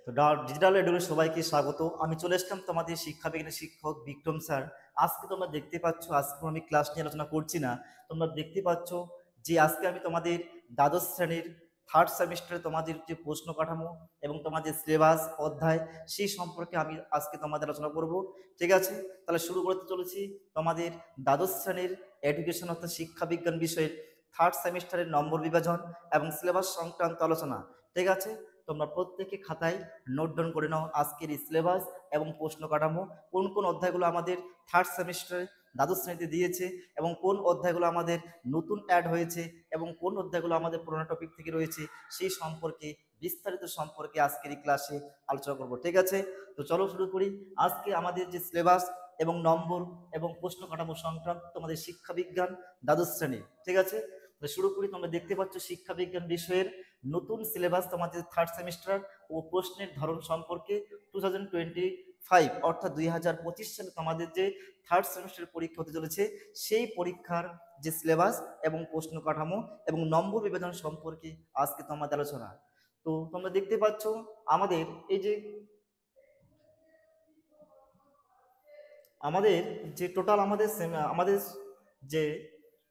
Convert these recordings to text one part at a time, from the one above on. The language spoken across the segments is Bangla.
তো ডিজিটাল এডুকে সবাইকে স্বাগত। আমি চলে এসলাম তোমাদের শিক্ষা বিজ্ঞানের শিক্ষক বিক্রম স্যার। আজকে তোমরা দেখতে পাচ্ছ, আজকে আমি ক্লাস নিয়ে আলোচনা করছি না। তোমরা দেখতে পাচ্ছ যে আজকে আমি তোমাদের দ্বাদশ শ্রেণীর থার্ড সেমিস্টারে তোমাদের যে প্রশ্ন কাঠামো এবং তোমাদের সিলেবাস অধ্যায় সেই সম্পর্কে আমি আজকে তোমাদের আলোচনা করব। ঠিক আছে, তাহলে শুরু করতে চলেছি তোমাদের দ্বাদশ শ্রেণীর এডুকেশন অর্থাৎ শিক্ষা বিজ্ঞান বিষয়ের থার্ড সেমিস্টারের নম্বর বিভাজন এবং সিলেবাস সংক্রান্ত আলোচনা। ঠিক আছে, তোমরা প্রত্যেকে খাতায় নোট ডাউন করে নাও আজকের সিলেবাস এবং প্রশ্ন কাঠামো, কোন কোন অধ্যায়গুলো আমাদের থার্ড সেমিস্টারে দ্বাদশ শ্রেণীতে দিয়েছে এবং কোন অধ্যায়গুলো আমাদের নতুন অ্যাড হয়েছে এবং কোন অধ্যায়গুলো আমাদের পুরোনো টপিক থেকে রয়েছে সেই সম্পর্কে বিস্তারিত সম্পর্কে আজকের এই ক্লাসে আলোচনা করব। ঠিক আছে, তো চলো শুরু করি। আজকে আমাদের যে সিলেবাস এবং নম্বর এবং প্রশ্ন কাঠামো সংক্রান্ত তোমাদের শিক্ষা বিজ্ঞান দ্বাদশ শ্রেণী। ঠিক আছে, তো শুরু করি। তোমরা দেখতে পাচ্ছ শিক্ষা বিজ্ঞান বিষয়ের নতুন সিলেবাস তোমাদের থার্ড সেমিস্টার ও প্রশ্নের ধরন সম্পর্কে 2025 অর্থাৎ 2025 সালে তোমাদের যে থার্ড সেমিস্টার পরীক্ষা হতে চলেছে সেই পরীক্ষার যে সিলেবাস এবং প্রশ্ন কাঠামো এবং নম্বর বিভাজন সম্পর্কে আজকে তোমাদের আলোচনা। তো তোমরা দেখতে পাচ্ছ আমাদের এই যে টোটাল আমাদের যে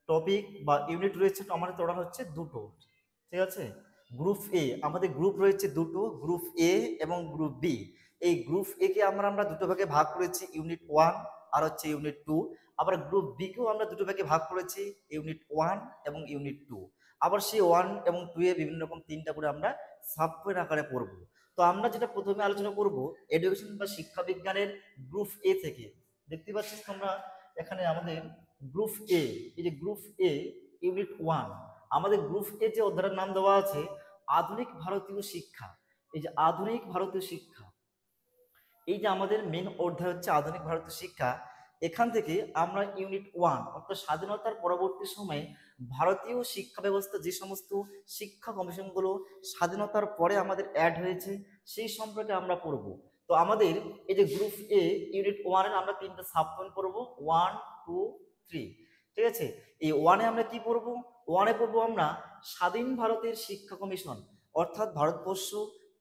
টপিক বা ইউনিট রয়েছে আমাদের টোটাল হচ্ছে দুটো। ঠিক আছে, গ্রুপ এ আমাদের গ্রুপ রয়েছে দুটো, গ্রুপ এ এবং গ্রুপ বি। এই গ্রুপ এ কে আমরা দুটো ভাগে ভাগ করেছি, ইউনিট 1 আর হচ্ছে ইউনিট 2। আবার গ্রুপ বি কেও আমরা দুটো ভাগে ভাগ করেছি, ইউনিট 1 এবং ইউনিট 2। আবার সেই 1 এবং 2 এ বিভিন্ন রকম তিনটা করে আমরা সাবপয়েন্ট আকারে পড়ব। তো আমরা যেটা প্রথমে আলোচনা করব এডুকেশন বা শিক্ষা বিজ্ঞানের গ্রুপ এ থেকে। দেখতে পাচ্ছিস তোমরা এখানে আমাদের গ্রুপ এ, এই যে গ্রুপ এ ইউনিট 1, আমাদের গ্রুপ এ যে অধ্যায়ের নাম দেওয়া আছে আধুনিক ভারতীয় শিক্ষা। এই যে আধুনিক ভারতীয় শিক্ষা, এই যে আমাদের মেন অধ্যায় হচ্ছে আধুনিক ভারতীয় শিক্ষা। এখান থেকে আমরা ইউনিট 1 অর্থাৎ স্বাধীনতার পরবর্তী সময়ে ভারতীয় শিক্ষা ব্যবস্থা যে সমস্ত শিক্ষা কমিশনগুলো স্বাধীনতার পরে আমাদের অ্যাড হয়েছে সেই সম্পর্কে আমরা পড়ব। তো আমাদের এই যে গ্রুপ এ ইউনিট 1 এর আমরা তিনটা সাব পয়েন্ট পড়বো, 1, 2, 3। ঠিক আছে, এই 1 এ আমরা কি পড়বো? 1 এ পড়বো আমরা স্বাধীন ভারতের শিক্ষা কমিশন, অর্থাৎ ভারতবর্ষ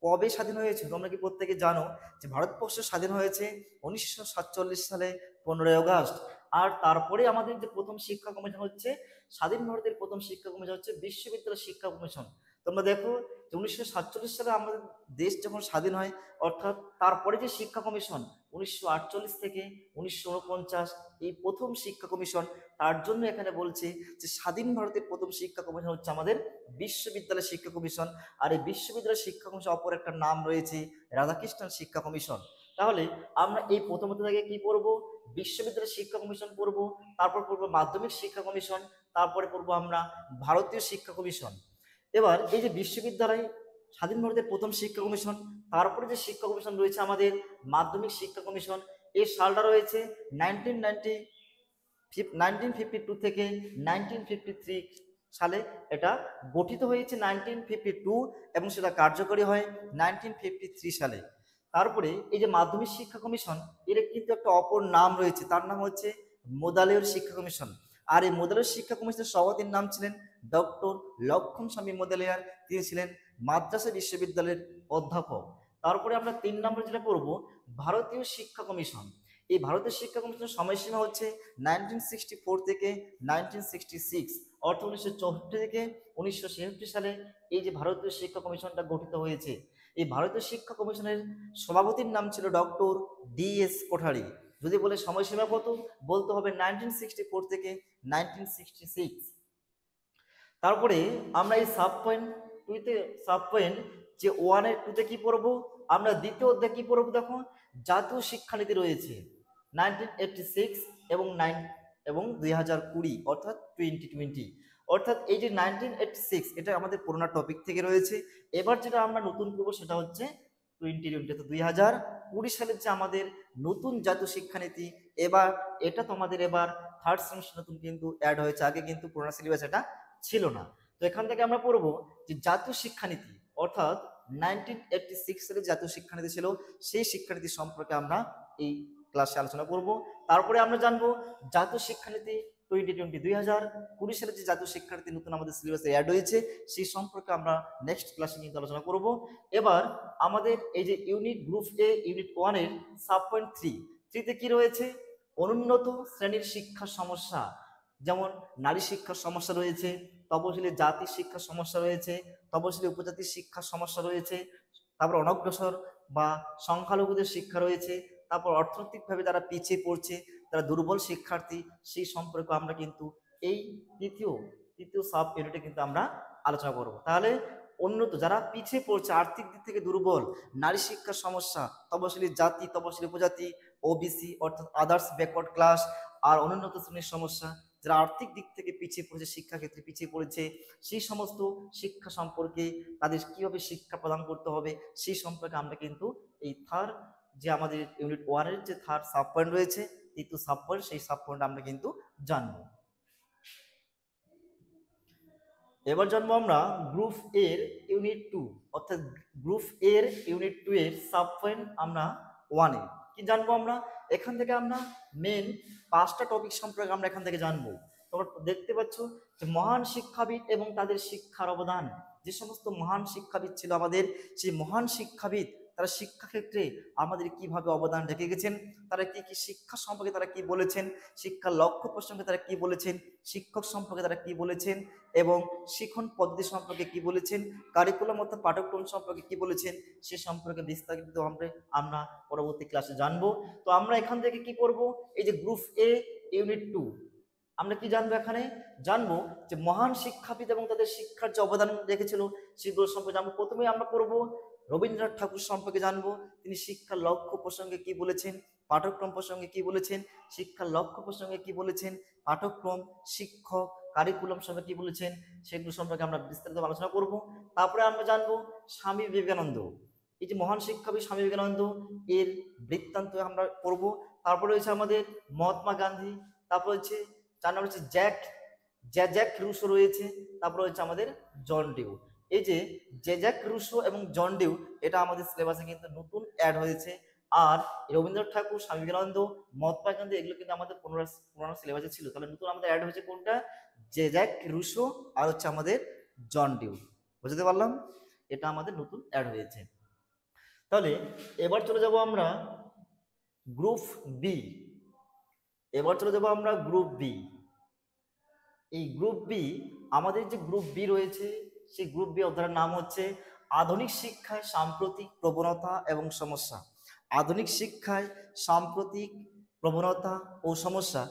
কবে স্বাধীন হয়েছে। তোমরা কি প্রত্যেকে জানো যে ভারতবর্ষ স্বাধীন হয়েছে 1947 সালে 15ই আগস্ট। আর তারপরে আমাদের যে প্রথম শিক্ষা কমিশন হচ্ছে স্বাধীন ভারতের প্রথম শিক্ষা কমিশন হচ্ছে বিশ্ববিদ্যালয় শিক্ষা কমিশন। তোমরা দেখো যে 1947 সালে আমাদের দেশ যখন স্বাধীন হয়, অর্থাৎ তারপরে যে শিক্ষা কমিশন 1948 থেকে 1949 এই প্রথম শিক্ষা কমিশন, তার জন্য এখানে বলছে যে স্বাধীন ভারতের প্রথম শিক্ষা কমিশন হচ্ছে আমাদের বিশ্ববিদ্যালয় শিক্ষা কমিশন। আর এই বিশ্ববিদ্যালয় শিক্ষা কমিশন অপর একটা নাম রয়েছে রাধাকৃষ্ণন শিক্ষা কমিশন। তাহলে আমরা এই প্রথমত থেকে কি পড়বো? বিশ্ববিদ্যালয় শিক্ষা কমিশন পড়বো, তারপর পড়বো মাধ্যমিক শিক্ষা কমিশন, তারপরে পড়বো আমরা ভারতীয় শিক্ষা কমিশন। এবার এই যে বিশ্ববিদ্যালয় স্বাধীন ভারতের প্রথম শিক্ষা কমিশন, তারপরে যে শিক্ষা কমিশন রয়েছে আমাদের মাধ্যমিক শিক্ষা কমিশন, এই সালটা রয়েছে 1952 থেকে 1953 সালে এটা গঠিত হয়েছে 1952 এবং সেটা কার্যকরী হয় 1953 সালে। তারপরে এই যে মাধ্যমিক শিক্ষা কমিশন, এর কিন্তু একটা অপর নাম রয়েছে, তার নাম হচ্ছে মোদালের শিক্ষা কমিশন। আর এই মোদালের শিক্ষা কমিশনের সভাপতির নাম ছিলেন ডক্টর লক্ষণ স্বামী মোদালিয়ার। তিনি ছিলেন মাদ্রাসা বিশ্ববিদ্যালয়ের অধ্যাপক। তারপরে আমরা 3 নম্বর যেটা পড়ব ভারতীয় শিক্ষা কমিশন। এই ভারতীয় শিক্ষা কমিশনের সময়সীমা হচ্ছে 1964 থেকে 1966, অর্থাৎ 1964 থেকে 1966 সালে এই যে ভারতীয় শিক্ষা কমিশনটা গঠিত হয়েছে। এই ভারতীয় শিক্ষা কমিশনের সভাপতির নাম ছিল ডক্টর DS কোঠারি। যদি বলে সময়সীমা কত, বলতে হবে 1964 থেকে 1966। তারপরে আমরা এই সাব পয়েন্ট যে 1 এর 2 তে কি পড়বো? আমরা দ্বিতীয় অধ্যায় কি পড়বো? দেখো, জাতীয় শিক্ষানীতি রয়েছে 1986 এবং 2020 অর্থাৎ 2020। অর্থাৎ এই যে 1986 এটা আমাদের পুরোনো টপিক থেকে রয়েছে। এবার যেটা আমরা নতুন পড়বো সেটা হচ্ছে 2020, তো 2020 সালের যে আমাদের নতুন জাতীয় শিক্ষানীতি, এবার এটা তোমাদের এবার থার্ড সেমিস্টার নতুন কিন্তু অ্যাড হয়েছে, আগে কিন্তু পুরোনো সিলেবাস এটা ছিল না। তো এখান থেকে আমরা পড়বো যে জাতীয় শিক্ষানীতি, অর্থাৎ 1986 সালে জাতীয় শিক্ষানীতি ছিল, সেই শিক্ষানীতি সম্পর্কে আমরা এই ক্লাসে আলোচনা করব। তারপরে আমরা জানবো জাতীয় শিক্ষানীতি 2020 2020 সালে যে জাতীয় শিক্ষানীতি নতুন আমাদের সিলেবাসে অ্যাড হয়েছে সেই সম্পর্কে আমরা নেক্সট ক্লাসে কিন্তু আলোচনা করব। এবার আমাদের এই যে ইউনিট গ্রুপ এ ইউনিট 1 এর সাব পয়েন্ট 3 তে কি রয়েছে, অনুন্নত শ্রেণীর শিক্ষা সমস্যা, যেমন নারী শিক্ষার সমস্যা রয়েছে, তপশিলি জাতির শিক্ষার সমস্যা রয়েছে, তপশিলি উপজাতির শিক্ষার সমস্যা রয়েছে, তারপর অনগ্রসর বা সংখ্যালঘুদের শিক্ষা রয়েছে, তারপর অর্থনৈতিকভাবে যারা পিছিয়ে পড়ছে, তারা দুর্বল শিক্ষার্থী, সেই সম্পর্কে আমরা কিন্তু এই তৃতীয় সাব ইউনিটে কিন্তু আমরা আলোচনা করব। তাহলে উন্নত যারা পিছিয়ে পড়ছে, আর্থিক দিক থেকে দুর্বল, নারী শিক্ষার সমস্যা, তপশিলি জাতি, তপশিলি উপজাতি, ওবিসি অর্থাৎ আদার্স ব্যাকওয়ার্ড ক্লাস, আর অনুন্নত শ্রেণীর সমস্যা, যারা আর্থিক দিক থেকে পিছিয়ে পড়েছে, শিক্ষাক্ষেত্রে পিছিয়ে পড়েছে, সেই সমস্ত শিক্ষা সম্পর্কে তাদের কিভাবে শিক্ষা প্রদান করতে হবে সেই সম্পর্কে আমরা কিন্তু এই যে আমাদের ইউনিট 1 এর যে থার্ড সাব পয়েন্ট রয়েছে, তৃতীয় সাব পয়েন্ট, সেই সাব পয়েন্ট আমরা কিন্তু জানবো। এবার জানবো আমরা গ্রুপ এর ইউনিট 2 অর্থাৎ গ্রুপ এর ইউনিট 2 এর সাব পয়েন্ট আমরা 1 এ কি জানবো আমরা। এখান থেকে আমরা মেন 5টা টপিক সম্পর্কে আমরা এখান থেকে জানবো। তোমরা দেখতে পাচ্ছ যে মহান শিক্ষাবিদ এবং তাদের শিক্ষার অবদান, যে সমস্ত মহান শিক্ষাবিদ ছিল আমাদের, সেই মহান শিক্ষাবিদ তারা শিক্ষাক্ষেত্রে আমাদের কিভাবে অবদান রেখে গেছেন, তারা কি কি শিক্ষা সম্পর্কে তারা কি বলেছেন, শিক্ষার লক্ষ্য প্রসঙ্গে তারা কি বলেছেন, শিক্ষক সম্পর্কে তারা কি বলেছেন, এবং শিক্ষণ পদ্ধতি সম্পর্কে কি বলেছেন, কারিকুলাম অর্থাৎ পাঠ্যক্রম সম্পর্কে কি বলেছেন, সে সম্পর্কে বিস্তারিত আমরা পরবর্তী ক্লাসে জানবো। তো আমরা এখান থেকে কি করব, এই যে গ্রুপ এ ইউনিট 2 আমরা কি জানবো, এখানে জানবো যে মহান শিক্ষাবিদ এবং তাদের শিক্ষার যে অবদান রেখেছিল সেগুলো সম্পর্কে জানবো। প্রথমে আমরা করব রবীন্দ্রনাথ ঠাকুর সম্পর্কে জানবো, তিনি শিক্ষার লক্ষ্য প্রসঙ্গে কি বলেছেন, পাঠ্যক্রম প্রসঙ্গে কি বলেছেন, শিক্ষার লক্ষ্য প্রসঙ্গে কি বলেছেন, পাঠ্যক্রম, শিক্ষক, কারিকুলাম সম্পর্কে কি বলেছেন, সেগুলো সম্পর্কে আমরা বিস্তারিত আলোচনা করব। তারপরে আমরা জানবো স্বামী বিবেকানন্দ, এই যে মহান শিক্ষাবিদ স্বামী বিবেকানন্দ, এর বৃত্তান্ত আমরা করব। তারপরে রয়েছে আমাদের মহাত্মা গান্ধী, তারপর হচ্ছে 4 নম্বর হচ্ছে জ্যাক রুসো রয়েছে, তারপর হচ্ছে আমাদের জন ডিউ। এই যে জ্যাক রুসো এবং জন ডিউ এটা আমাদের সিলেবাসে কিন্তু নতুন অ্যাড হয়েছে। আর রবীন্দ্রনাথ ঠাকুর, স্বামী বিবেকানন্দ, মহাত্মা গান্ধী এগুলো কিন্তু আমাদের পুরোনো সিলেবাসে ছিল। তাহলে নতুন আমাদের অ্যাড হয়েছে কোনটা, জ্যাক রুসো আর হচ্ছে আমাদের জন ডিউ। বুঝতে পারলাম, এটা আমাদের নতুন অ্যাড হয়েছে। তাহলে এবার চলে যাব আমরা গ্রুপ বি। এই গ্রুপ বি আমাদের যে গ্রুপ বি রয়েছে, সেই গ্রুপ বি অধ্যায়ের নাম হচ্ছে আধুনিক শিক্ষায় সাম্প্রতিক প্রবণতা এবং সমস্যা। আধুনিক শিক্ষায় সাম্প্রতিক প্রবণতা ও সমস্যা,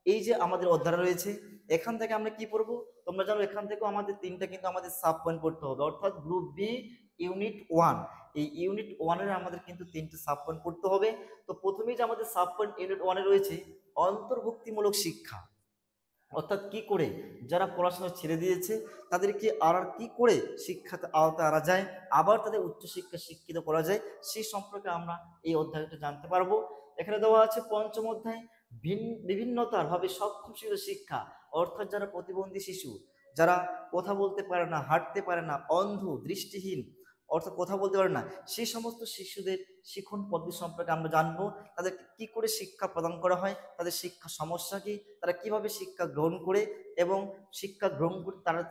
এই যে আমাদের অধ্যায় রয়েছে, এখান থেকে আমরা কি পড়বো তোমরা জানো, এখান থেকেও আমাদের 3টা কিন্তু আমাদের সাব পয়েন্ট পড়তে হবে, অর্থাৎ গ্রুপ বি ইউনিট 1, এই ইউনিট 1 এর আমাদের কিন্তু 3টে সাব পয়েন্ট পড়তে হবে। তো প্রথমেই যে আমাদের সাব পয়েন্ট ইউনিট 1 এ রয়েছে অন্তর্ভুক্তিমূলক শিক্ষা, অর্থাৎ কি করে যারা পড়াশোনা ছেড়ে দিয়েছে তাদেরকে আর কি করে শিক্ষাতে আওতায় আনা যায়, আবার তাদের উচ্চশিক্ষা শিক্ষিত করা যায়, সেই সম্পর্কে আমরা এই অধ্যায়টা জানতে পারবো। এখানে দেওয়া আছে 5ম অধ্যায় বিভিন্নতার ভাবে সক্ষম শিশু শিক্ষা, অর্থাৎ যারা প্রতিবন্ধী শিশু, যারা কথা বলতে পারে না, হাঁটতে পারে না, অন্ধ, দৃষ্টিহীন, অর্থাৎ কথা বলতে পারে না, সেই সমস্ত শিশুদের শিক্ষণ পদ্ধতি সম্পর্কে আমরা জানবো, তাদেরকে কি করে শিক্ষা প্রদান করা হয়, তাদের শিক্ষা সমস্যা কি, তারা কিভাবে শিক্ষা গ্রহণ করে এবং শিক্ষা গ্রহণ করে তারা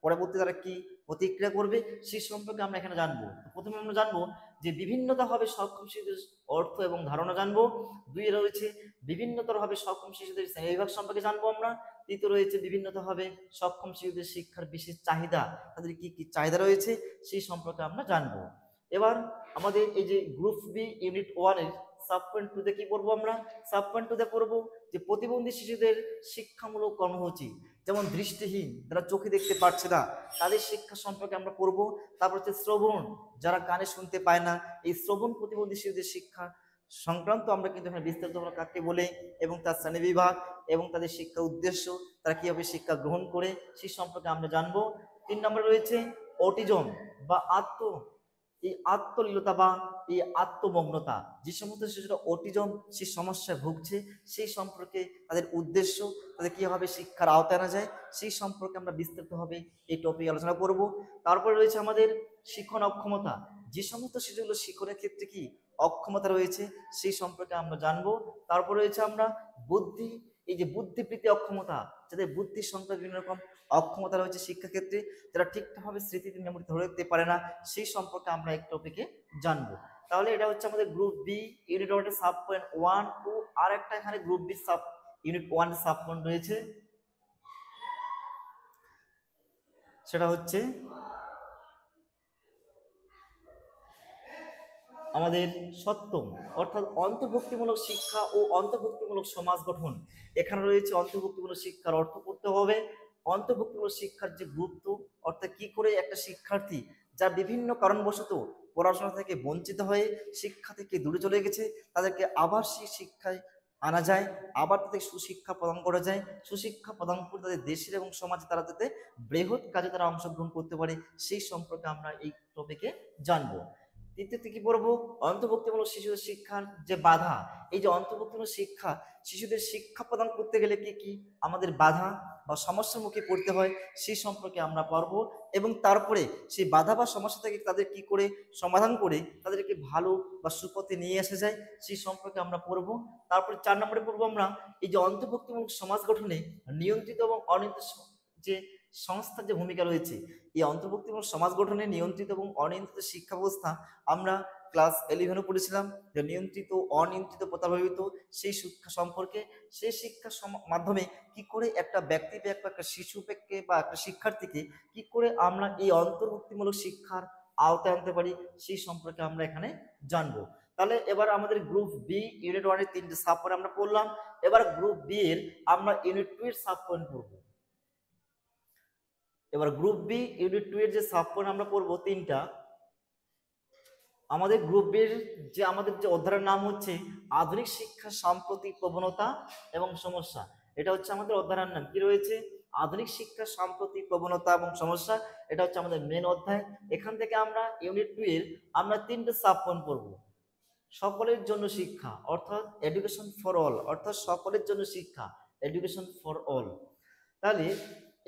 পরবর্তী তারা কি প্রতিক্রিয়া করবে, সেই সম্পর্কে আমরা এখানে জানবো। প্রথমে আমরা জানবো যে বিভিন্নতা হবে সক্ষম শিশুদের অর্থ এবং ধারণা জানবো। 2 রয়েছে বিভিন্নতর হবে সক্ষম শিশুদের শ্রেণীবিভাগ সম্পর্কে জানবো আমরা। 3 রয়েছে বিভিন্নতা হবে সক্ষম শিশুদের শিক্ষার বিশেষ চাহিদা, তাদের কি কি চাহিদা রয়েছে সেই সম্পর্কে আমরা জানবো। এবার আমাদের এই যে গ্রুপ বি ইউনিট 1 এর সাব পয়েন্ট 2 তে কি পড়বো আমরা, সাব পয়েন্ট 2 তে পড়বো যে প্রতিবন্ধী শিশুদের শিক্ষামূলক কর্মসূচি, যেমন দৃষ্টিহীন যারা চোখে দেখতে পারছে না তাদের শিক্ষা সম্পর্কে আমরা পড়বো। তারপর হচ্ছে শ্রবণ, যারা কানে শুনতে পায় না, এই শ্রবণ প্রতিবন্ধী শিশুদের শিক্ষা সংক্রান্ত আমরা কিন্তু এখানে বিস্তারিত আমরা কাকে বলে এবং তার শ্রেণী বিভাগ এবং তাদের শিক্ষা উদ্দেশ্য, তারা কিভাবে শিক্ষা গ্রহণ করে সেই সম্পর্কে আমরা জানবো। 3 নম্বরে রয়েছে অটিজম বা এই আত্মলীলতা বা এই আত্মমগ্নতা, যে সমস্ত শিশুরা অটিজম সেই সমস্যায় ভুগছে সেই সম্পর্কে তাদের উদ্দেশ্য, তাদের কিভাবে শিক্ষার আওতায় আনা যায় সেই সম্পর্কে আমরা বিস্তারিতভাবে এই টপিক আলোচনা করব। তারপরে রয়েছে আমাদের শিক্ষণ অক্ষমতা, যে সমস্ত শিশুগুলো শিক্ষণের ক্ষেত্রে কি অক্ষমতা রয়েছে সেই সম্পর্কে আমরা জানবো। তারপর রয়েছে আমরা বুদ্ধি, এই যে বুদ্ধিবৃত্তি অক্ষমতা, যাদের বুদ্ধির সংখ্যা বিভিন্ন রকম অক্ষমতা রয়েছে শিক্ষাক্ষেত্রে, যারা ঠিকঠাকভাবে স্মৃতিতে মেমোরি ধরে রাখতে পারে না, সেই সম্পর্কে আমরা এই টপিকে জানবো। তাহলে এটা হচ্ছে আমাদের group B unit 1 sub point 1 2, আর একটা এখানে group B sub unit 1 sub point রয়েছে, সেটা হচ্ছে আমাদের সপ্তম, অর্থাৎ অন্তর্ভুক্তিমূলক শিক্ষা ও অন্তর্ভুক্তিমূলক সমাজ গঠন। এখানে রয়েছে অন্তর্ভুক্তিমূলক শিক্ষার অর্থ করতে হবে, অন্তর্ভুক্তিমূলক শিক্ষার যে গুরুত্ব, অর্থাৎ কি করে একটা শিক্ষার্থী যা বিভিন্ন কারণবশত পড়াশোনা থেকে বঞ্চিত হয়ে শিক্ষা থেকে দূরে চলে গেছে, তাদেরকে আবার সেই শিক্ষায় আনা যায়, আবার তাদের সুশিক্ষা প্রদান করা যায়, সুশিক্ষা প্রদান করে তাদের দেশের এবং সমাজে তারা যাতে বৃহৎ কাজে তারা অংশগ্রহণ করতে পারে, সেই সম্পর্কে আমরা এই টপিকে জানবো। তৃতীয়তে কি পড়বো, অন্তর্ভুক্তিমূলক শিশুদের শিক্ষার যে বাধা। এই যে অন্তর্ভুক্তিমূলক শিক্ষা, শিশুদের শিক্ষা প্রদান করতে গেলে কি কি আমাদের বাধা বা সমস্যার মুখে পড়তে হয়, সেই সম্পর্কে আমরা পড়বো, এবং তারপরে সেই বাধা বা সমস্যা থেকে তাদের কি করে সমাধান করে তাদেরকে ভালো বা সুপথে নিয়ে আসা যায়, সেই সম্পর্কে আমরা পড়বো। তারপরে 4 নম্বরে পড়বো আমরা এই যে অন্তর্ভুক্তিমূলক সমাজ গঠনে নিয়ন্ত্রিত এবং অনিয়ন্ত্রিত যে সংস্থার যে ভূমিকা রয়েছে। এই অন্তর্ভুক্তিমূলক সমাজ গঠনে নিয়ন্ত্রিত এবং অনিয়ন্ত্রিত শিক্ষা ব্যবস্থা আমরা ক্লাস 11 পড়েছিলাম, যে নিয়ন্ত্রিত অনিয়ন্ত্রিত প্রভাবিত সেই শিক্ষা সম্পর্কে। সেই শিক্ষার মাধ্যমে কি করে একটা ব্যক্তি বা একটা শিশুকে বা একটা শিক্ষার্থীকে কি করে আমরা এই অন্তর্ভুক্তিমূলক শিক্ষার আওতায় আনতে পারি, সেই সম্পর্কে আমরা এখানে জানবো। তাহলে এবার আমাদের গ্রুপ বি ইউনিট 1 এর 3টে সাব পয়েন্ট আমরা পড়লাম। এবার গ্রুপ বি এর আমরা ইউনিট 2 এর সাব পয়েন্ট পড়বো। এবার গ্রুপ বি ইউনিট 2 এর যে সাব পয়েন্ট আমরা পড়বো 3টা। আমাদের গ্রুপ বি এর যে আমাদের যে অধ্যায়ের নাম হচ্ছে আধুনিক শিক্ষা সাম্প্রতিক প্রবণতা এবং সমস্যা। এটা হচ্ছে আমাদের অধ্যায়ের নাম, কি রয়েছে, আধুনিক শিক্ষা সাম্প্রতিক প্রবণতা এবং সমস্যা। এটা হচ্ছে আমাদের মেন অধ্যায়। এখান থেকে আমরা ইউনিট 2 এর আমরা 3টে সাব পয়েন্ট পড়বো। সকলের জন্য শিক্ষা, অর্থাৎ এডুকেশন ফর অল, অর্থাৎ সকলের জন্য শিক্ষা, এডুকেশন ফর অল। তাহলে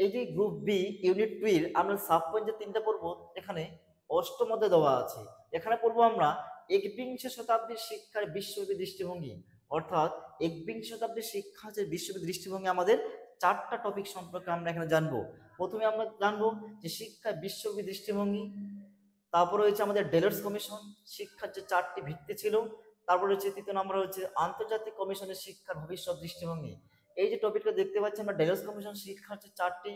এই যে গ্রুপ বি ইউনিট 2 এর আমরা সাব পয়েন্ট যে 3টা পড়বো, এখানে অষ্টম অধ্যায় দেওয়া আছে। এখানে পড়বো আমরা একবিংশ শতাব্দীর শিক্ষার বিশ্বব্যাপী দৃষ্টিভঙ্গি, অর্থাৎ একবিংশ শতাব্দীর শিক্ষা যে বিশ্বব্যাপী দৃষ্টিভঙ্গি, আমাদের 4টা টপিক সম্পর্কে আমরা এখানে জানবো। প্রথমে আমরা জানবো যে শিক্ষা বিশ্বব্যাপী দৃষ্টিভঙ্গি, তারপর রয়েছে আমাদের ডেলার্স কমিশন, শিক্ষার যে 4টি ভিত্তি ছিল। তারপর হচ্ছে 3য় নম্বর হচ্ছে আন্তর্জাতিক কমিশনের শিক্ষার ভবিষ্যৎ দৃষ্টিভঙ্গি। এই যে টপিকটা দেখতে পাচ্ছি আমরা, ডেলার্স কমিশন শিক্ষার যে 4টি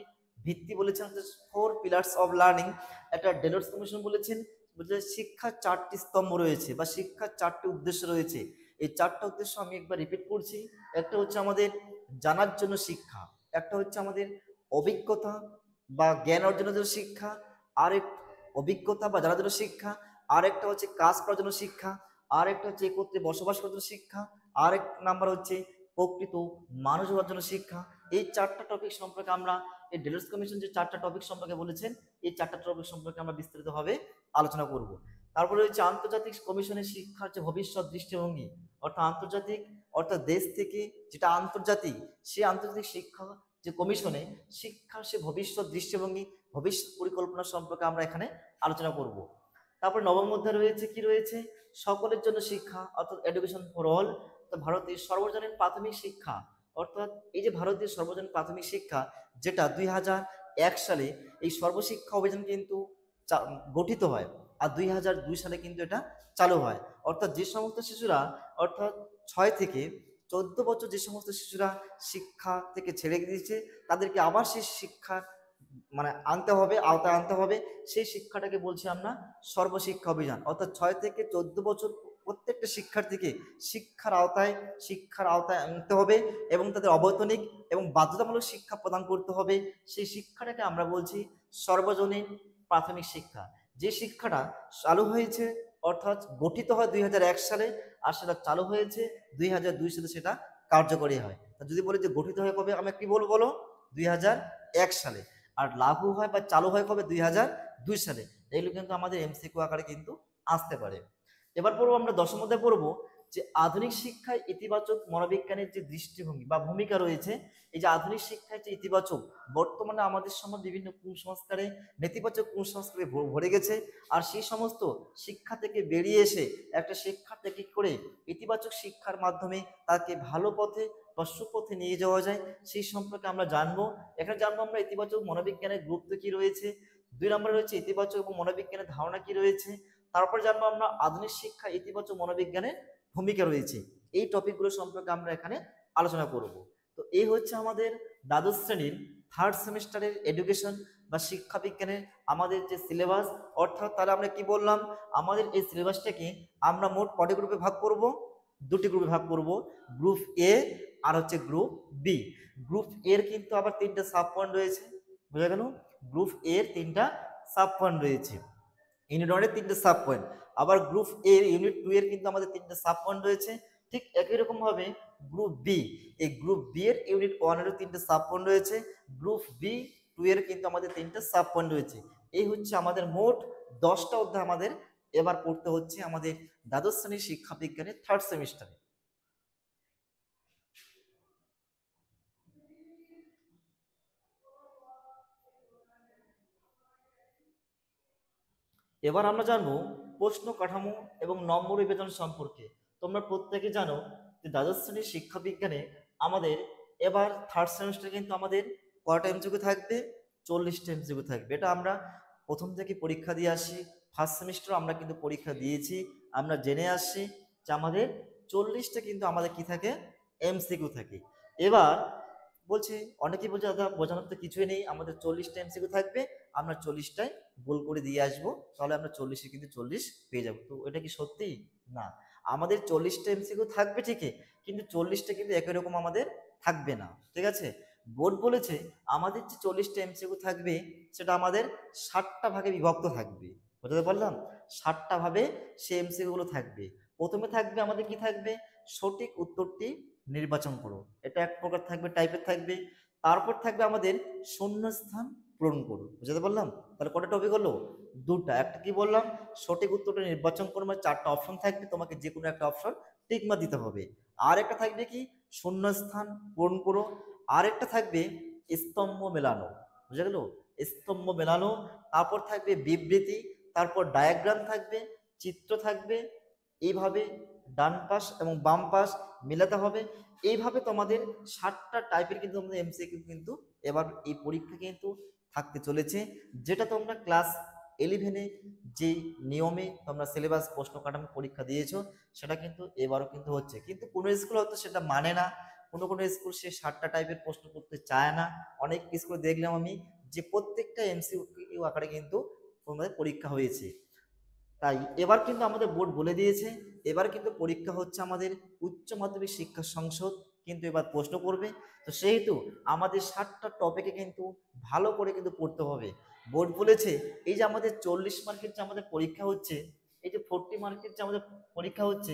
ভিত্তি বলেছেন, 4 পিলার্স অফ লার্নিং। একটা ডেলার্স কমিশন বলেছেন যে শিক্ষার 4টি স্তম্ভ রয়েছে বা শিক্ষার 4টি উদ্দেশ্য রয়েছে। এই 4টা উদ্দেশ্য আমি একবার রিপিট করছি। একটা হচ্ছে আমাদের জানার জন্য শিক্ষা, একটা হচ্ছে আমাদের অভিজ্ঞতা বা জ্ঞান অর্জনের জন্য শিক্ষা, আরেক অভিজ্ঞতা বা জানার জন্য শিক্ষা, আরেকটা হচ্ছে কাজ করার জন্য শিক্ষা, আরেকটা হচ্ছে একত্রে বসবাস করার জন্য শিক্ষা, আরেক নাম্বার হচ্ছে প্রকৃত মানুষ হওয়ার জন্য শিক্ষা। এই 4টা টপিক সম্পর্কে আমরা, এই ডেলার্স কমিশন যে 4টা টপিক সম্পর্কে বলেছেন, এই 4টা টপিক সম্পর্কে আমরা বিস্তারিতভাবে আলোচনা করব। তারপরে হচ্ছে আন্তর্জাতিক কমিশনের শিক্ষার যে ভবিষ্যৎ দৃষ্টিভঙ্গি, অর্থাৎ আন্তর্জাতিক, অর্থাৎ দেশ থেকে যেটা আন্তর্জাতিক, সেই আন্তর্জাতিক শিক্ষা যে কমিশনে শিক্ষার সে ভবিষ্যৎ দৃষ্টিভঙ্গি, ভবিষ্যৎ পরিকল্পনা সম্পর্কে আমরা এখানে আলোচনা করব। তারপর নবম অধ্যায় রয়েছে, কি রয়েছে, সকলের জন্য শিক্ষা, অর্থাৎ এডুকেশন ফর অল, ভারতের সর্বজনীন প্রাথমিক শিক্ষা। অর্থাৎ এই যে ভারতীয় সর্বজনীন প্রাথমিক শিক্ষা, যেটা 2001 সালে এই সর্বশিক্ষা অভিযান কিন্তু গঠিত হয়, আর 2002 সালে কিন্তু এটা চালু হয়। অর্থাৎ যে সমস্ত শিশুরা, অর্থাৎ 6 থেকে 14 বছর যে সমস্ত শিশুরা শিক্ষা থেকে ছেড়ে দিয়েছে, তাদেরকে আবার সেই শিক্ষা মানে আনতে হবে, আওতায় আনতে হবে। সেই শিক্ষাটাকে বলছি আমরা সর্বশিক্ষা অভিযান। অর্থাৎ 6 থেকে 14 বছর প্রত্যেকটা শিক্ষার্থীকে শিক্ষার আওতায় আনতে হবে এবং তাদের অবৈতনিক এবং বাধ্যতামূলক শিক্ষা প্রদান করতে হবে। সেই শিক্ষাটাকে আমরা বলছি সর্বজনীন প্রাথমিক শিক্ষা। যে শিক্ষাটা চালু হয়েছে, অর্থাৎ গঠিত হয় 2001 সালে, আর সেটা চালু হয়েছে 2002 সালে, সেটা কার্যকরী হয়। যদি বলি যে গঠিত হয় কবে, আমি কি বলবো বলো, 2001 সালে। আর লাগু হয় বা চালু হয় কবে, 2002 সালে। এগুলো কিন্তু আমাদের এমসিকিউ আকারে কিন্তু আসতে পারে। এবার পড়বো আমরা দশম অধ্যায় পড়বো যে আধুনিক শিক্ষায় ইতিবাচক মনোবিজ্ঞানের যে দৃষ্টিভঙ্গি বা ভূমিকা রয়েছে, এই যে আধুনিক শিক্ষায় যে ইতিবাচক, বর্তমানে আমাদের সমাজ বিভিন্ন কুসংস্কারে, নেতিবাচক কুসংস্কারে ভরে গেছে। আর সেই সমস্ত শিক্ষা থেকে বেরিয়ে এসে একটা শিক্ষার্থী কি করে ইতিবাচক শিক্ষার মাধ্যমে তাকে ভালো পথে বা সুপথে নিয়ে যাওয়া যায়, সেই সম্পর্কে আমরা জানবো। এখানে জানবো আমরা ইতিবাচক মনোবিজ্ঞানের গুরুত্ব কি রয়েছে, 2 নম্বরে রয়েছে ইতিবাচক এবং মনোবিজ্ঞানের ধারণা কি রয়েছে, তারপর জানবো আমরা আধুনিক শিক্ষা ইতিবাচক মনোবিজ্ঞানের ভূমিকা রয়েছে। এই টপিকগুলো সম্পর্কে আমরা এখানে আলোচনা করব। তো এই হচ্ছে আমাদের দ্বাদশ শ্রেণীর 3rd সেমিস্টারের এডুকেশন বা শিক্ষা বিজ্ঞানের আমাদের যে সিলেবাস। অর্থাৎ তাহলে আমরা কি বললাম, আমাদের এই সিলেবাসটাকে আমরা মোট কটি গ্রুপে ভাগ করব, 2টি গ্রুপে ভাগ করব, গ্রুপ এ আর হচ্ছে গ্রুপ বি। গ্রুপ এর কিন্তু আবার 3টে সাব পয়েন্ট রয়েছে, বুঝা গেল? গ্রুপ এর 3টা সাব পয়েন্ট রয়েছে, ইউনিট 1 এর 3টে সাব পয়েন্ট। আবার গ্রুপ এ ইউনিট 2 এর কিন্তু আমাদের 3টে সাব পয়েন্ট রয়েছে। ঠিক একই রকম ভাবে গ্রুপ বি, এই গ্রুপ বি এর ইউনিট 1 এর 3টে সাব পয়েন্ট রয়েছে, গ্রুপ বি 2 এর কিন্তু আমাদের 3টে সাব পয়েন্ট রয়েছে। এই হচ্ছে আমাদের মোট 10টা অধ্যায় আমাদের এবার পড়তে হচ্ছে আমাদের দ্বাদশ শ্রেণীর শিক্ষা বিজ্ঞানের 3rd সেমিস্টারে। এবার আমরা জানবো প্রশ্ন কাঠামো এবং নম্বর বিভাজন সম্পর্কে। তোমরা প্রত্যেকে জানো যে দ্বাদশ শ্রেণীর শিক্ষা বিজ্ঞানে আমাদের এবার 3rd সেমিস্টারে কিন্তু আমাদের কয়টা এমসিকিউ থাকবে, 40টা এমসিকিউ থাকবে। এটা আমরা প্রথম থেকে পরীক্ষা দিয়ে আসি, 1st সেমিস্টার আমরা কিন্তু পরীক্ষা দিয়েছি, আমরা জেনে আসছি যে আমাদের 40টা কিন্তু আমাদের কি থাকে, এমসিকিউ থাকে। এবার বলছে, অনেকেই বলছে দাদা বোঝানোর তো কিছুই নেই, আমাদের 40টা এমসিকিউ থাকবে, আমরা 40টায় গোল করে দিয়ে আসবো, তাহলে আমরা 40-এ কিন্তু 40 পেয়ে যাবো। তো এটা কি সত্যি? না, আমাদের 40টা এমসিকিউ থাকবে ঠিকই, কিন্তু 40টা কিন্তু একই রকম আমাদের থাকবে না, ঠিক আছে? বোর্ড বলেছে আমাদের যে 40টা এমসিকিউ থাকবে সেটা আমাদের 60টা ভাগে বিভক্ত থাকবে। বুঝতে পারলাম? 60টা ভাবে সে এমসিকিউ গুলো থাকবে। প্রথমে থাকবে আমাদের কি থাকবে, সঠিক উত্তরটি নির্বাচন করো, এটা এক প্রকার থাকবে, টাইপের থাকবে। তারপর থাকবে আমাদের শূন্যস্থান পূরণ করো। বুঝতে পারলাম? তাহলে কটা টপিক হলো, 2টা। একটা কি বললাম, সঠিক উত্তরটা নির্বাচন করো, মানে 4টা অপশন থাকবে, তোমাকে যে কোনো একটা অপশন টিক মার্ক দিতে হবে। আর একটা থাকবে কি, শূন্যস্থান পূরণ করো। আর একটা থাকবে স্তম্ভ মেলানো। বুঝা গেল? স্তম্ভ মেলানো। তারপর থাকবে বিবৃতি, তারপর ডায়াগ্রাম থাকবে, চিত্র থাকবে। এইভাবে ডান পাশ এবং বাম পাশ মেলাতে হবে। এইভাবে তোমাদের 60টা টাইপের কিন্তু আমাদের এমসিকিউ কিন্তু এবার এই পরীক্ষা কিন্তু থাকতে চলেছে, যেটা তোমরা ক্লাস 11-এ যে নিয়মে তোমরা সিলেবাস প্রশ্ন কাঠামো পরীক্ষা দিয়েছো সেটা কিন্তু এবারও কিন্তু হচ্ছে। কিন্তু কোনো স্কুল হয়তো সেটা মানে না, কোনো কোনো স্কুল সে 60টা টাইপের প্রশ্ন করতে চায় না। অনেক স্কুলে দেখলাম আমি যে প্রত্যেকটা এমসিকিউ আকারে কিন্তু তোমাদের পরীক্ষা হয়েছে। তাই এবার কিন্তু আমাদের বোর্ড বলে দিয়েছে এবার কিন্তু পরীক্ষা হচ্ছে আমাদের উচ্চ মাধ্যমিক শিক্ষা সংসদ কিন্তু এবার প্রশ্ন করবে। তো সেহেতু আমাদের 60টা টপিকে কিন্তু ভালো করে কিন্তু পড়তে হবে। বোর্ড বলেছে এই যে আমাদের 40 মার্কের যে আমাদের পরীক্ষা হচ্ছে, এই যে 40 মার্কের যে আমাদের পরীক্ষা হচ্ছে,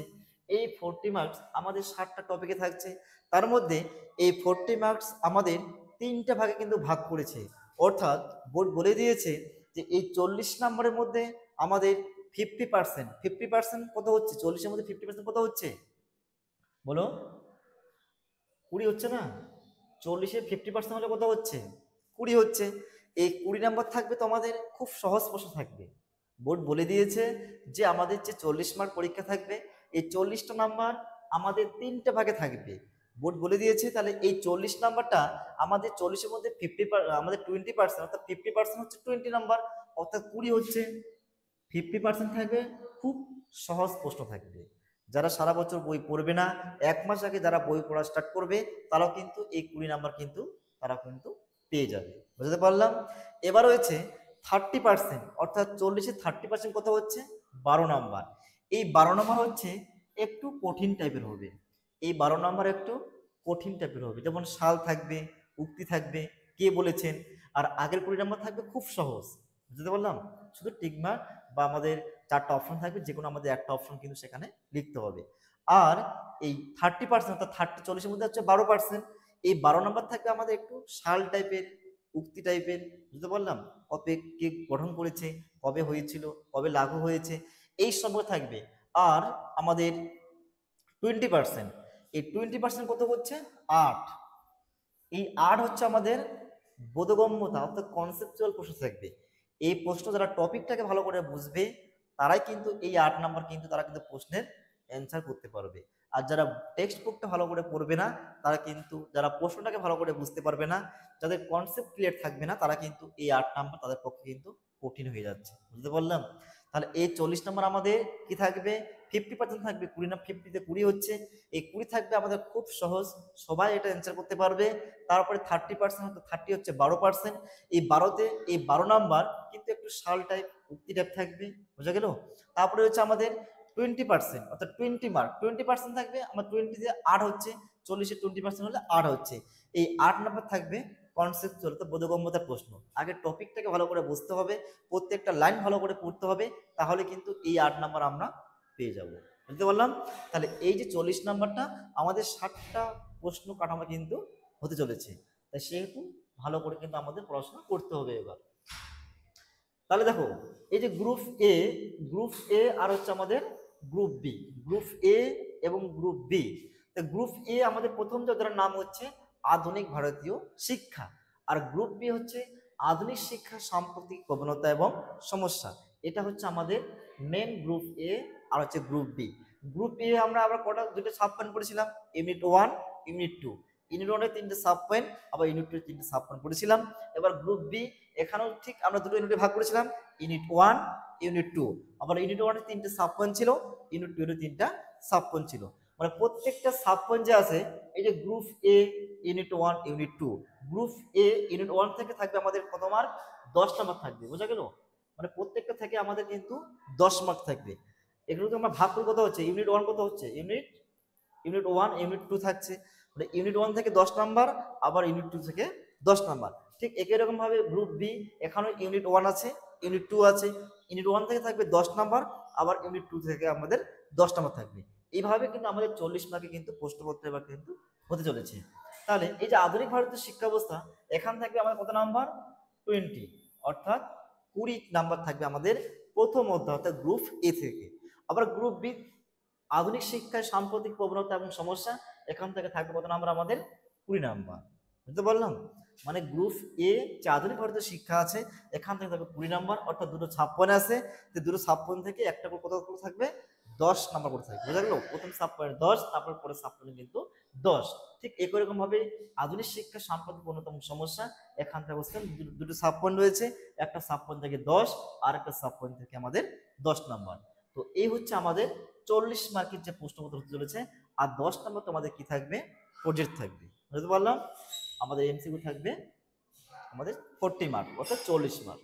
এই 40 মার্কস আমাদের 60টা টপিকে থাকছে। তার মধ্যে এই 40 মার্কস আমাদের 3টে ভাগে কিন্তু ভাগ করেছে। অর্থাৎ বোর্ড বলে দিয়েছে যে এই 40 নম্বরের মধ্যে আমাদের 50% কত হচ্ছে, 40-এর মধ্যে 50% কত হচ্ছে বলো, 20 হচ্ছে না? 40-এ 50% হলে কত হচ্ছে, 20 হচ্ছে। এই 20 নাম্বার থাকবে তো আমাদের খুব সহজ প্রশ্ন থাকবে। বোর্ড বলে দিয়েছে যে আমাদের যে 40 মার্ক পরীক্ষা থাকবে, এই 40টা নাম্বার আমাদের 3টে ভাগে থাকবে। বোর্ড বলে দিয়েছে তাহলে এই 40 নাম্বারটা আমাদের 40-এর মধ্যে 50 আমাদের 20%, অর্থাৎ 50% হচ্ছে 20 নাম্বার, অর্থাৎ 20 হচ্ছে। 50% থাকবে, খুব সহজ প্রশ্ন থাকবে। যারা সারা বছর বই পড়বে না, 1 মাস আগে যারা বই পড়া স্টার্ট করবে তারাও কিন্তু এই 20 নাম্বার কিন্তু তারা কিন্তু পেয়ে যাবে। বুঝতে পারলাম? এবার হয়েছে 30%, অর্থাৎ 40-এ 30% কত হচ্ছে, 12 নাম্বার। এই 12 নাম্বার হচ্ছে একটু কঠিন টাইপের হবে। এই 12 নাম্বার একটু কঠিন টাইপের হবে, যেমন সাল থাকবে, উক্তি থাকবে, কে বলেছেন। আর আগের 20 নাম্বার থাকবে খুব সহজ। বুঝতে পারলাম? শুধু টিকমার্ক বা আমাদের 4টা অপশন থাকবে, যে কোনো আমাদের একটা অপশন কিন্তু সেখানে লিখতে হবে। আর এই 30%, অর্থাৎ 40-এর মধ্যে হচ্ছে 12%, এই 12 নাম্বার থাকবে আমাদের একটু সাল টাইপের, উক্তি টাইপের। বুঝতে পারলাম? কবে কে গঠন করেছে, কবে হয়েছিল, কবে লাগু হয়েছে, এই সম্পর্কে থাকবে। আর আমাদের 20%। এই 20% কত হচ্ছে 8। এই 8 হচ্ছে আমাদের বোধগম্যতা অর্থাৎ কনসেপচুয়াল প্রশ্ন থাকবে। এই প্রশ্ন যারা টপিকটাকে ভালো করে বুঝবে তারাই কিন্তু এই 8 নাম্বার কিন্তু তারা কিন্তু প্রশ্নের অ্যান্সার করতে পারবে। আর যারা টেক্সট বুকটা ভালো করে পড়বে না তারা কিন্তু, যারা প্রশ্নটাকে ভালো করে বুঝতে পারবে না, যাদের কনসেপ্ট ক্লিয়ার থাকবে না, তারা কিন্তু এই 8 নাম্বার তাদের পক্ষে কিন্তু কঠিন হয়ে যাচ্ছে। বুঝতে পারলাম? তাহলে এই 40 নাম্বার আমাদের কি থাকবে, 50% থাকবে। 20 না 50-তে 20 হচ্ছে, এই 20 থাকবে আমাদের খুব সহজ, সবাই এটা অ্যান্সার করতে পারবে। তারপরে 30% হতো, 30 হচ্ছে 12%। এই 12তে এই 12 নাম্বার কিন্তু একটু সাল টাইপ উক্তি টাইপ থাকবে, বোঝা গেল? তারপরে হচ্ছে আমাদের 20% অর্থাৎ 20 মার্ক, 20% থাকবে আমার 20 দিয়ে 8 হচ্ছে, 40-এ 20% হলে 8 হচ্ছে। এই 8 নাম্বার থাকবে কনসেপ্টুয়াল অর্থাৎ বোধগম্যতার প্রশ্ন। আগে টপিকটাকে ভালো করে বুঝতে হবে, প্রত্যেকটা লাইন ভালো করে পড়তে হবে, তাহলে কিন্তু এই 8 নাম্বার আমরা পেয়ে যাব। বুঝতে পারলাম? তাহলে এই যে 40 নাম্বারটা আমাদের 60টা প্রশ্ন কাঠামো কিন্তু হতে চলেছে, তাই সেহেতু ভালো করে কিন্তু আমাদের পড়াশোনা করতে হবে এবার। তাহলে দেখো এই যে গ্রুপ এ আর হচ্ছে আমাদের গ্রুপ বি, গ্রুপ এ এবং গ্রুপ বি। গ্রুপ এ আমাদের প্রথম যাদের নাম হচ্ছে আধুনিক ভারতীয় শিক্ষা, আর গ্রুপ বি হচ্ছে আধুনিক শিক্ষা সাম্প্রতিক প্রবণতা এবং সমস্যা। এটা হচ্ছে আমাদের মেন গ্রুপ এ আর হচ্ছে গ্রুপ বি। গ্রুপ এ আমরা আবার কটা দুটো সাব পয়েন্ট পড়েছিলাম, ইউনিট 1 ইউনিট 2। ইউনিট 1 এ 3টে সাব পয়েন্ট, আবার ইউনিট 2 এ 3টে সাব পয়েন্ট পড়েছিলাম। এবার গ্রুপ বি এখানেও ঠিক আমরা দুটো ইউনিটে ভাগ করেছিলাম, ইউনিট 1 ইউনিট 2। আবার ইউনিট 1 এ 3টে সাব পয়েন্ট ছিল, ইউনিট 2 এর 3টা সাব পয়েন্ট ছিল। মানে প্রত্যেকটা সাব পয়েন্ট যে আছে, এই যে গ্রুপ এ ইউনিট 1 ইউনিট 2, গ্রুপ এ ইউনিট 1 থেকে থাকবে আমাদের কত মার্ক, 10 নাম্বার থাকবে, বোঝা গেল? মানে প্রত্যেকটা থেকে আমাদের কিন্তু 10 মার্ক থাকবে। এগুলো তো আমরা ভাগ করে কত হচ্ছে, ইউনিট 1 কত হচ্ছে, ইউনিট 1 ইউনিট 2 থাকছে, মানে ইউনিট 1 থেকে 10 নাম্বার, আবার ইউনিট 2 থেকে 10 নাম্বার। ঠিক একই রকম ভাবে গ্রুপ বি, এখানে ইউনিট 1 আছে, ইউনিট 2 আছে, ইউনিট 1 থেকে থাকবে 10 নাম্বার, আবার ইউনিট 2 থেকে আমাদের 10 নাম্বার থাকবে। এইভাবে কিন্তু আমাদের 40 মার্কে কিন্তু প্রশ্নপত্র এবার কিন্তু হতে চলেছে। তাহলে এই যে আধুনিক ভারতের শিক্ষা ব্যবস্থা, এখান থাকবে আমাদের কত নাম্বার, 20, অর্থাৎ 20 নাম্বার থাকবে আমাদের প্রথম অধ্যায় অর্থাৎ গ্রুপ এ থেকে। আবার গ্রুপ বি আধুনিক শিক্ষায় সাম্প্রতিক প্রবণতা এবং সমস্যা, এখান থেকে থাকবে কত নাম্বার আমাদের, 20 নাম্বার। বুঝতে পারলাম? মানে গ্রুপ এ যে আধুনিক ভারতের শিক্ষা আছে, এখান থেকে থাকবে 20 নাম্বার, অর্থাৎ দুটো 56 আছে, যে দুটো 56 থেকে একটা করে কত করে থাকবে, 10 নাম্বার করে থাকবে, বুঝা গেল? প্রথম 56 10, তারপর পরে 56 কিন্তু 10। ঠিক একই রকম ভাবে আধুনিক শিক্ষা সাম্প্রতিক প্রবণতা এবং সমস্যা, এখান থেকে বুঝছেন দুটো 56 রয়েছে, একটা 56 থেকে 10 আর একটা 56 থেকে আমাদের 10 নাম্বার। তো এই হচ্ছে আমাদের 40 মার্কের যে প্রশ্নপত্র হতে চলেছে। আর 10 নম্বর তোমাদের কি থাকবে, প্রজেক্ট থাকবে। বুঝতে পারলাম? আমাদের এমসিকিউ থাকবে আমাদের 40 মার্ক অর্থাৎ 40 মার্ক।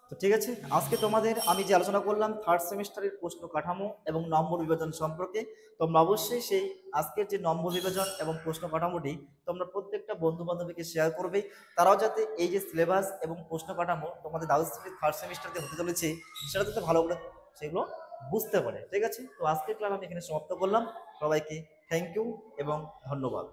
তো ঠিক আছে, আজকে তোমাদের আমি যে আলোচনা করলাম থার্ড সেমিস্টারের প্রশ্ন কাঠামো এবং নম্বর বিভাজন সম্পর্কে, তোমরা অবশ্যই সেই আজকের যে নম্বর বিভাজন এবং প্রশ্ন কাঠামোটি তোমরা প্রত্যেকটা বন্ধু বান্ধবীকে শেয়ার করবে, তারাও যাতে এই যে সিলেবাস এবং প্রশ্ন কাঠামো তোমাদের দ্বাদশ শ্রেণীর থার্ড সেমিস্টারে হতে চলেছে সেটা যাতে ভালো করে সেগুলো বুঝতে পারে। ঠিক আছে, তো আজকের ক্লাস আমি এখানে সমাপ্ত করলাম। সবাইকে থ্যাংক ইউ এবং ধন্যবাদ।